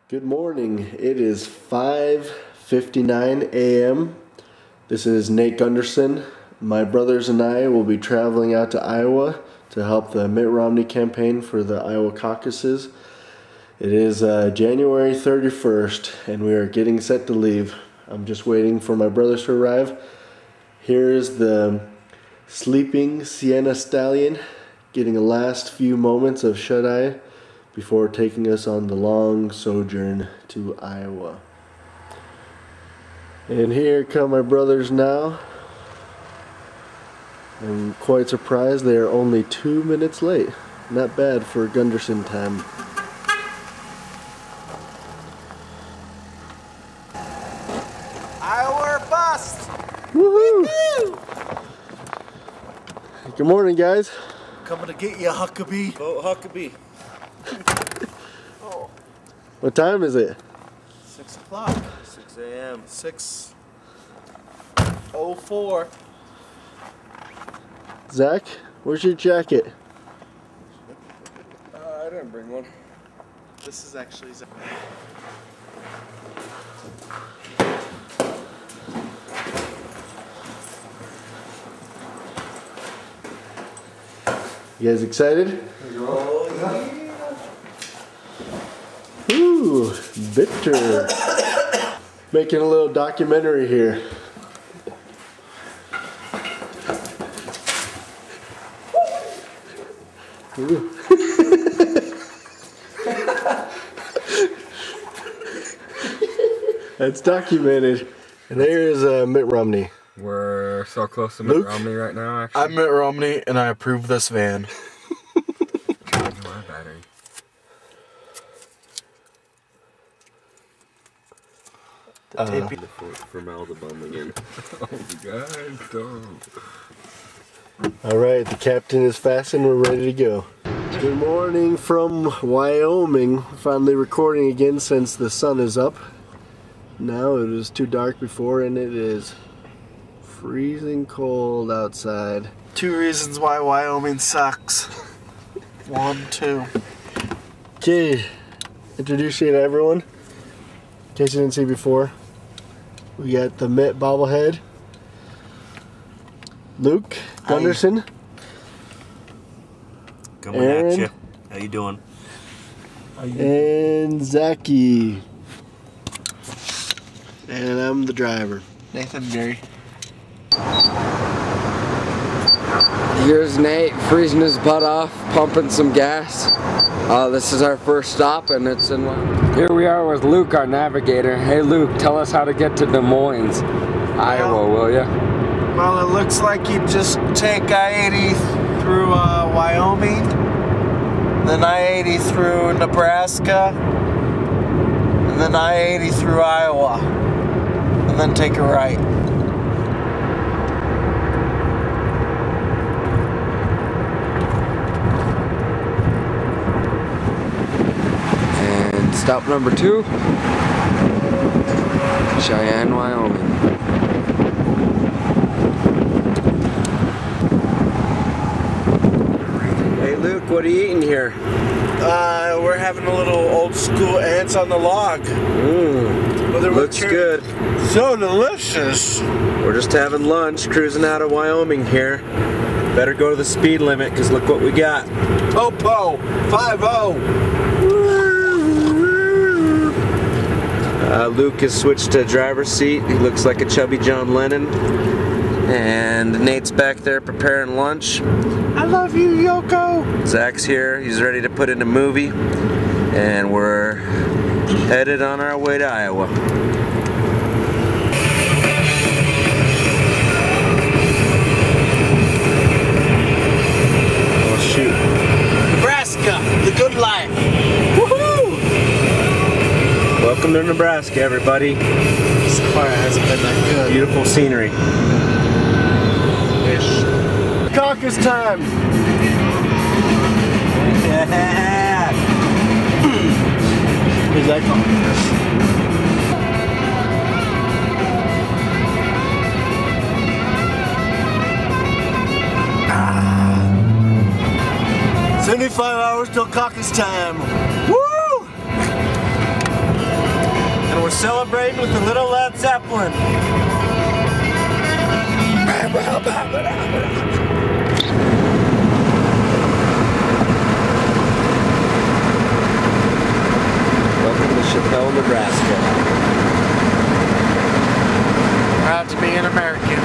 Good morning. It is 5:59 a.m. This is Nate Gunderson. My brothers and I will be traveling out to Iowa to help the Mitt Romney campaign for the Iowa caucuses. It is January 31st and we are getting set to leave. I'm just waiting for my brothers to arrive. Here's the sleeping Sienna Stallion getting a last few moments of shut-eye before taking us on the long sojourn to Iowa. And here come my brothers now. I'm quite surprised they are only 2 minutes late. Not bad for Gunderson time. Iowa or bust! Woohoo! Good morning, guys. Coming to get you, Huckabee. Vote Huckabee. Oh. What time is it? 6 o'clock. 6 a.m. 6:04. Zach, where's your jacket? I didn't bring one. This is actually Zach. You guys excited? Oh, yeah. Ooh, bitter. Making a little documentary here. Ooh. That's documented. And there is Mitt Romney. We're so close to Mitt Luke? Romney right now, actually. I'm Mitt Romney and I approve this van. Charging my battery. Formaldehyde again. Oh, guys, don't. Alright, the captain is fastened. We're ready to go. Good morning from Wyoming. Finally recording again since the sun is up. Now it was too dark before and it is freezing cold outside. 2 reasons why Wyoming sucks. 1, 2. Okay, introduce you to everyone. In case you didn't see before, we got the Mitt bobblehead, Luke Gunderson, Coming Aaron. at you. How you doing? and Zachy. And I'm the driver. Nathan Gary. Here's Nate freezing his butt off, pumping some gas. This is our first stop and it's in Wyoming. Here we are with Luke, our navigator. Hey Luke, tell us how to get to Des Moines, Iowa, will ya? Well, it looks like you just take I-80 through Wyoming, then I-80 through Nebraska, and then I-80 through Iowa, and then take a right. And stop number 2, Cheyenne, Wyoming. Hey Luke, what are you eating here? We're having a little old school ants on the log. Well, they're Looks good. So delicious. We're just having lunch, cruising out of Wyoming here. Better go to the speed limit, because look what we got. Popo 5-0. Luke has switched to driver's seat. He looks like a chubby John Lennon. And Nate's back there preparing lunch. I love you, Yoko. Zach's here. He's ready to put in a movie. And we're headed on our way to Iowa. Oh shoot. Nebraska, the good life. Woohoo! Welcome to Nebraska, everybody. So far, it hasn't been that good. Beautiful scenery. Caucus time! Yeah. Who's that called? 75 hours till caucus time. Woo! we're celebrating with a little Led Zeppelin. Welcome to Chappelle, Nebraska. Proud to be an American.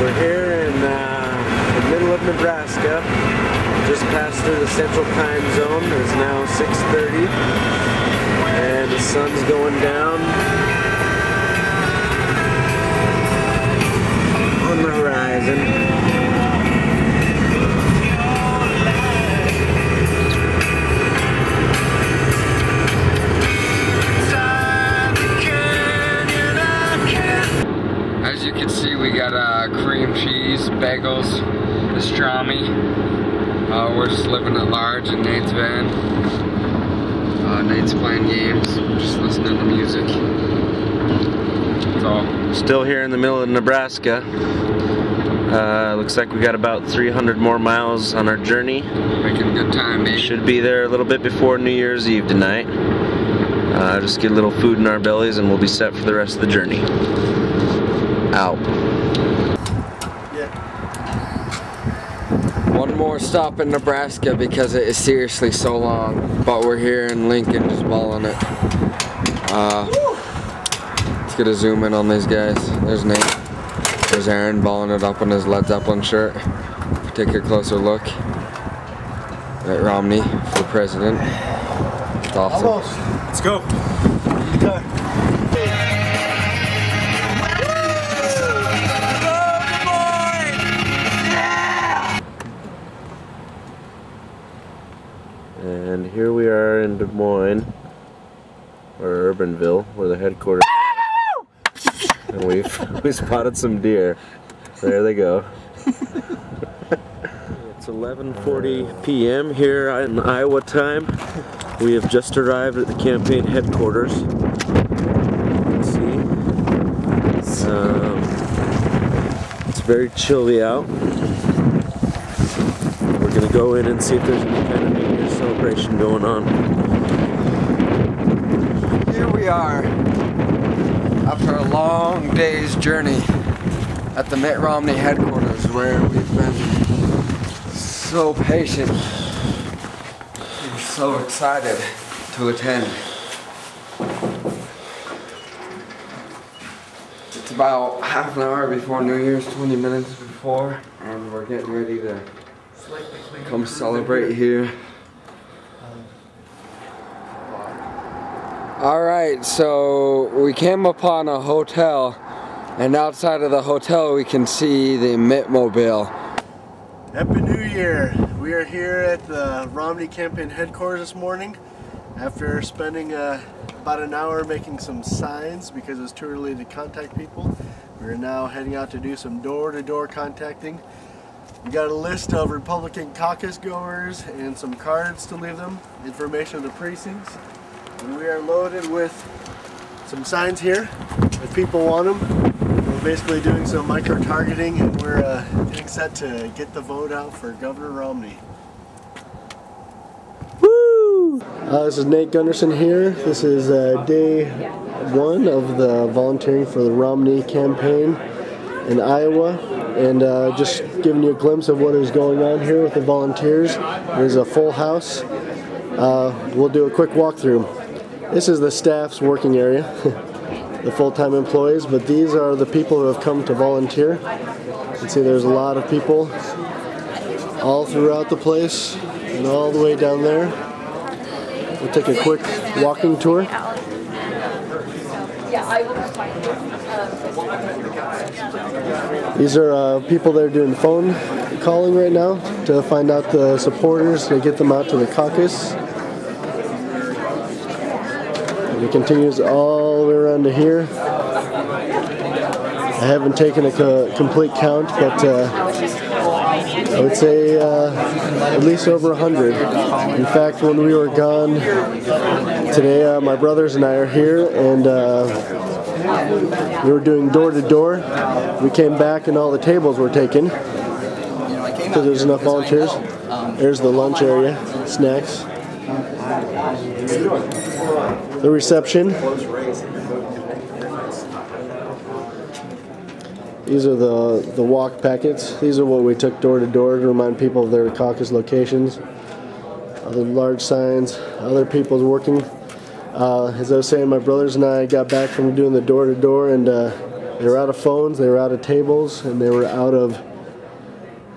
We're here in the middle of Nebraska. Just passed through the central time zone. It's now 6:30 and the sun's going down on the horizon. As you can see, we got cream cheese, bagels, pastrami. We're just living at large in Nate's van. Nate's playing games, just listening to music. So, Still here in the middle of Nebraska. Looks like we got about 300 more miles on our journey. making good time, Nate. Should be there a little bit before New Year's Eve tonight. Just get a little food in our bellies and we'll be set for the rest of the journey. Out. One more stop in Nebraska because it is seriously so long. But we're here in Lincoln just balling it. Let's get a zoom in on these guys. There's Nate. There's Aaron balling it up in his Led Zeppelin shirt. Take a closer look at Romney for president. It's awesome. Almost. Let's go. And here we are in Des Moines, or Urbanville, where the headquarters are. And we spotted some deer. There they go. It's 11:40 p.m. here in Iowa time. We have just arrived at the campaign headquarters. Let's see. It's very chilly out. We're gonna go in and see if there's any kind of New Year's celebration going on. Here we are, after a long day's journey at the Mitt Romney headquarters, where we've been so patient and so excited to attend. It's about half an hour before New Year's, 20 minutes before, and we're getting ready to come celebrate here. Alright, so we came upon a hotel, and outside of the hotel we can see the Mitt-mobile. Happy New Year! We are here at the Romney campaign headquarters this morning after spending about an hour making some signs because it's too early to contact people. We're now heading out to do some door-to-door contacting. We got a list of Republican caucus goers and some cards to leave them, information of the precincts. And we are loaded with some signs here if people want them. We're basically doing some micro-targeting and we're getting set to get the vote out for Governor Romney. Woo! This is Nate Gunderson here. This is day one of the volunteering for the Romney campaign in Iowa. And just giving you a glimpse of what is going on here with the volunteers. There's a full house. We'll do a quick walkthrough. This is the staff's working area, the full-time employees, but these are the people who have come to volunteer. You can see there's a lot of people all throughout the place and all the way down there. We'll take a quick walking tour. These are people that are doing phone calling right now to find out the supporters to get them out to the caucus. And it continues all the way around to here. I haven't taken a complete count, but I would say at least over 100. In fact, when we were gone today, my brothers and I are here, and we were doing door to door. We came back and all the tables were taken. because there's enough volunteers. There's the lunch area, snacks. The reception. These are the walk packets. These are what we took door to door to remind people of their caucus locations. Other large signs, other people's working. As I was saying, my brothers and I got back from doing the door to door, and they were out of phones, they were out of tables, and they were out of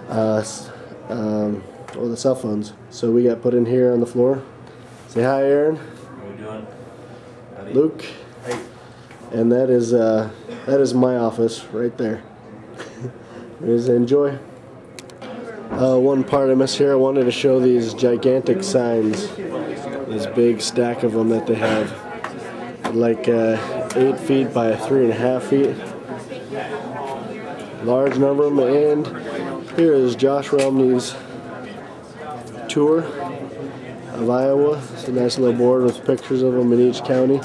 the cell phones. So we got put in here on the floor. Say hi, Aaron. How are we doing? Howdy. Luke. Hey. And that is my office right there. Just enjoy. One part I missed here, I wanted to show these gigantic signs. This big stack of them that they have. Like 8 feet by 3.5 feet. Large number of them. And here is Josh Romney's tour of Iowa. It's a nice little board with pictures of them in each county.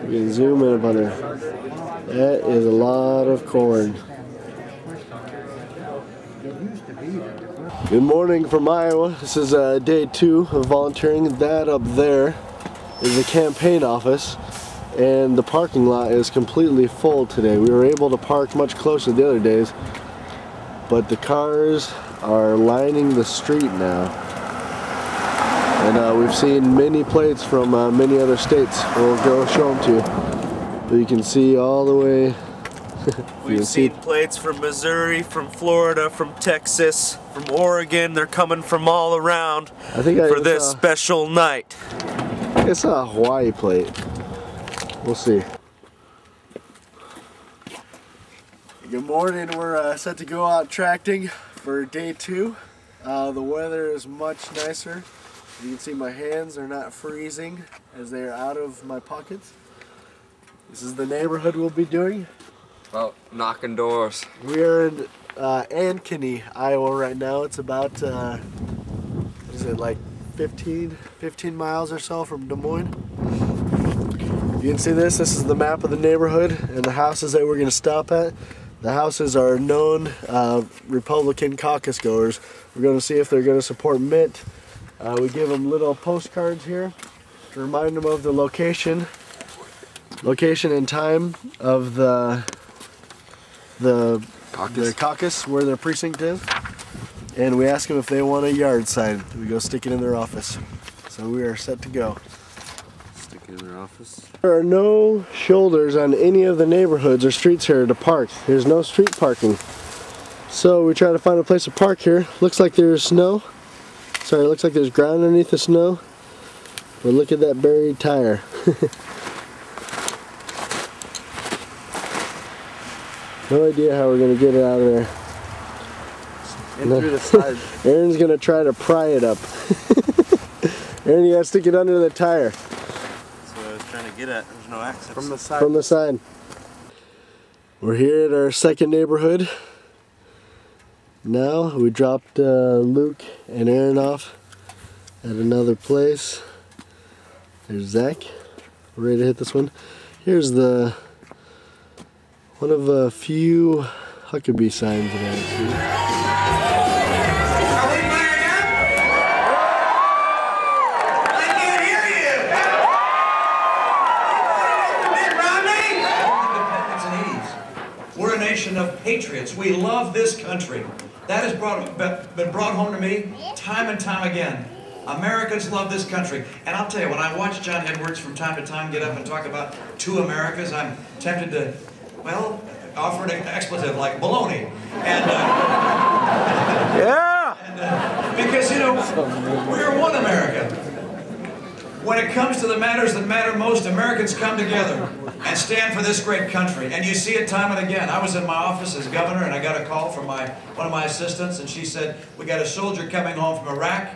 We can zoom in upon her. That is a lot of corn. Good morning from Iowa. This is day 2 of volunteering. That up there is the campaign office, and the parking lot is completely full today. We were able to park much closer the other days, but the cars are lining the street now. And we've seen many plates from many other states. We'll go show them to you. But you can see all the way. We've seen plates from Missouri, from Florida, from Texas, from Oregon. They're coming from all around for this special night. It's a Hawaii plate. We'll see. Good morning. We're set to go out tracting for day 2. The weather is much nicer. You can see my hands are not freezing as they are out of my pockets. This is the neighborhood we'll be doing. About knocking doors. We are in Ankeny, Iowa right now. It's about, what is it, like 15 miles or so from Des Moines. You can see this is the map of the neighborhood and the houses that we're going to stop at. The houses are known Republican caucus goers. We're going to see if they're going to support Mitt. We give them little postcards here to remind them of the location and time of the caucus, where their precinct is, and we ask them if they want a yard sign. We go stick it in their office. So we are set to go. Stick it in their office. There are no shoulders on any of the neighborhoods or streets here to park. There's no street parking. So we try to find a place to park here. Looks like there's snow. Sorry, it looks like there's ground underneath the snow. But look at that buried tire. No idea how we're going to get it out of there. In through the side. Aaron's going to try to pry it up. Aaron, you got to stick it under the tire. That's what I was trying to get at. There's no access. From the side. From the side. We're here at our second neighborhood. Now we dropped Luke and Aaron off at another place. There's Zach. We're ready to hit this one. Here's one of a few Huckabee signs that I see. Are we fired up? I can't hear you. Mitt Romney? Independence and ease. We're a nation of patriots. We love this country. That has been brought home to me time and time again. Americans love this country. And I'll tell you, when I watch John Edwards from time to time get up and talk about two Americas, I'm tempted to, well, offer an expletive like baloney. And, Yeah! because, you know, we're one America. When it comes to the matters that matter most, Americans come together and stand for this great country. And you see it time and again. I was in my office as governor, and I got a call from one of my assistants, and she said, we got a soldier coming home from Iraq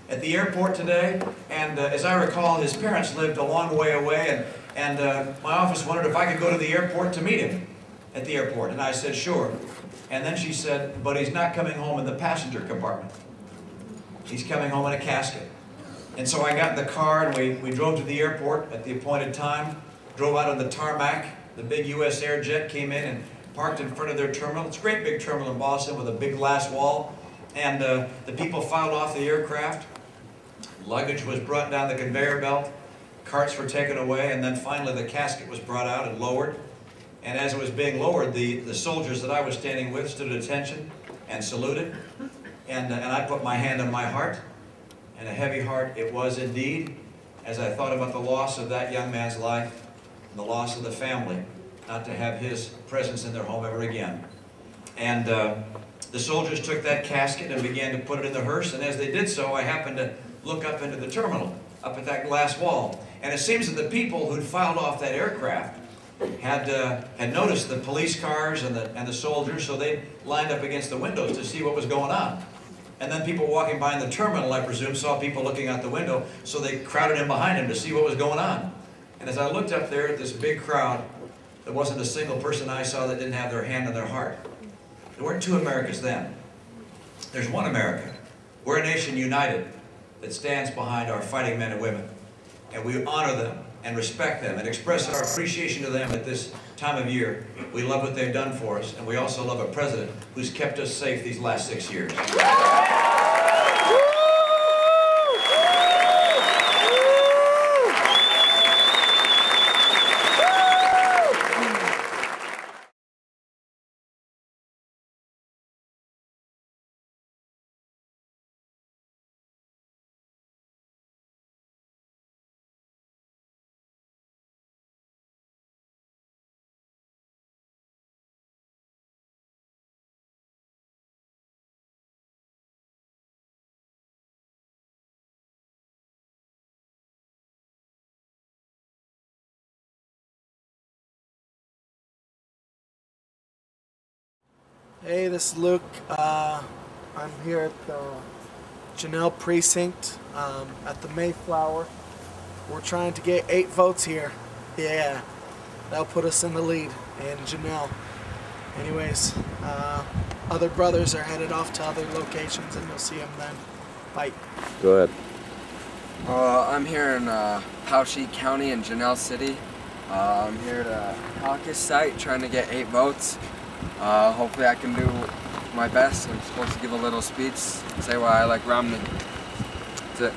at the airport today, and as I recall, his parents lived a long way away, and my office wondered if I could go to the airport to meet him at the airport, and I said, sure. And then she said, but he's not coming home in the passenger compartment. He's coming home in a casket. And so I got in the car, and we drove to the airport at the appointed time, drove out on the tarmac. The big U.S. Air jet came in and parked in front of their terminal. It's a great big terminal in Boston with a big glass wall. And the people filed off the aircraft. Luggage was brought down the conveyor belt. Carts were taken away, and then finally the casket was brought out and lowered. And as it was being lowered, the soldiers that I was standing with stood at attention and saluted. And I put my hand on my heart, and a heavy heart it was indeed, as I thought about the loss of that young man's life and the loss of the family, not to have his presence in their home ever again. And the soldiers took that casket and began to put it in the hearse, and as they did so, I happened to look up into the terminal, up at that glass wall. And it seems that the people who'd filed off that aircraft had noticed the police cars and the soldiers, so they lined up against the windows to see what was going on. And then people walking by in the terminal, I presume, saw people looking out the window, so they crowded in behind them to see what was going on. And as I looked up there at this big crowd, there wasn't a single person I saw that didn't have their hand on their heart. There weren't two Americas then. There's one America. We're a nation united that stands behind our fighting men and women. And we honor them and respect them and express our appreciation to them at this time of year. We love what they've done for us, and we also love a president who's kept us safe these last 6 years. Hey, this is Luke. I'm here at the Janelle Precinct at the Mayflower. We're trying to get 8 votes here. Yeah, that'll put us in the lead. And Janelle. Anyways, other brothers are headed off to other locations, and you'll see them then. Bye. Go ahead. I'm here in Powesheik County in Janelle City. I'm here at a caucus site trying to get 8 votes. Hopefully I can do my best. I'm supposed to give a little speech, say why I like Romney. That's it.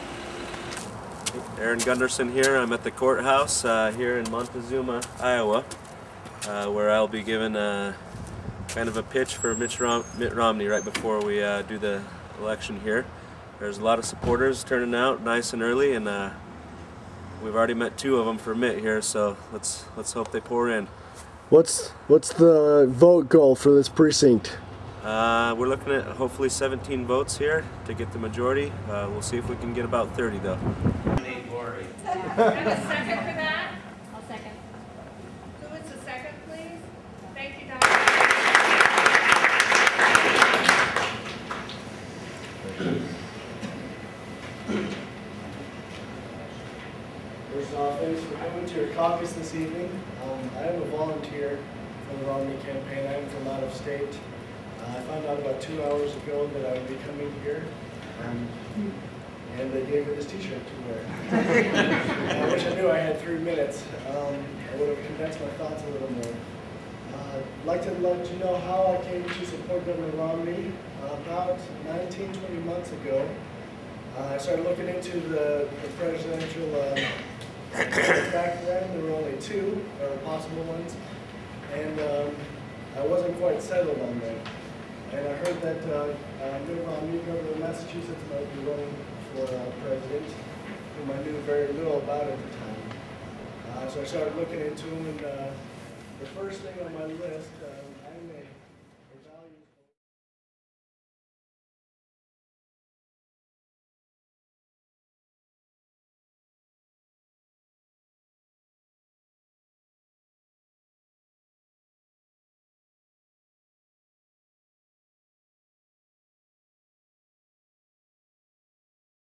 Aaron Gunderson here. I'm at the courthouse here in Montezuma, Iowa, where I'll be giving kind of a pitch for Mitt Romney right before we do the election here. There's a lot of supporters turning out nice and early, and we've already met 2 of them for Mitt here, so let's hope they pour in. What's the vote goal for this precinct? We're looking at hopefully 17 votes here to get the majority. We'll see if we can get about 30 though. Have a second for that? I'll second. Who is the second, please? Thank you, Dr. First off, thanks for coming to your caucus this evening. I am a volunteer for the Romney campaign. I am from out of state. I found out about 2 hours ago that I would be coming here, and they gave me this t-shirt to wear. I wish I knew I had 3 minutes. I would have condensed my thoughts a little more. I'd like to let you know how I came to support Governor Romney. About 19-20 months ago, I started looking into the presidential back then. There were only 2 possible ones, and I wasn't quite settled on them. And I heard that Mitt Romney, governor of Massachusetts, might be running for president, whom I knew very little about at the time. So I started looking into him, and the first thing on my list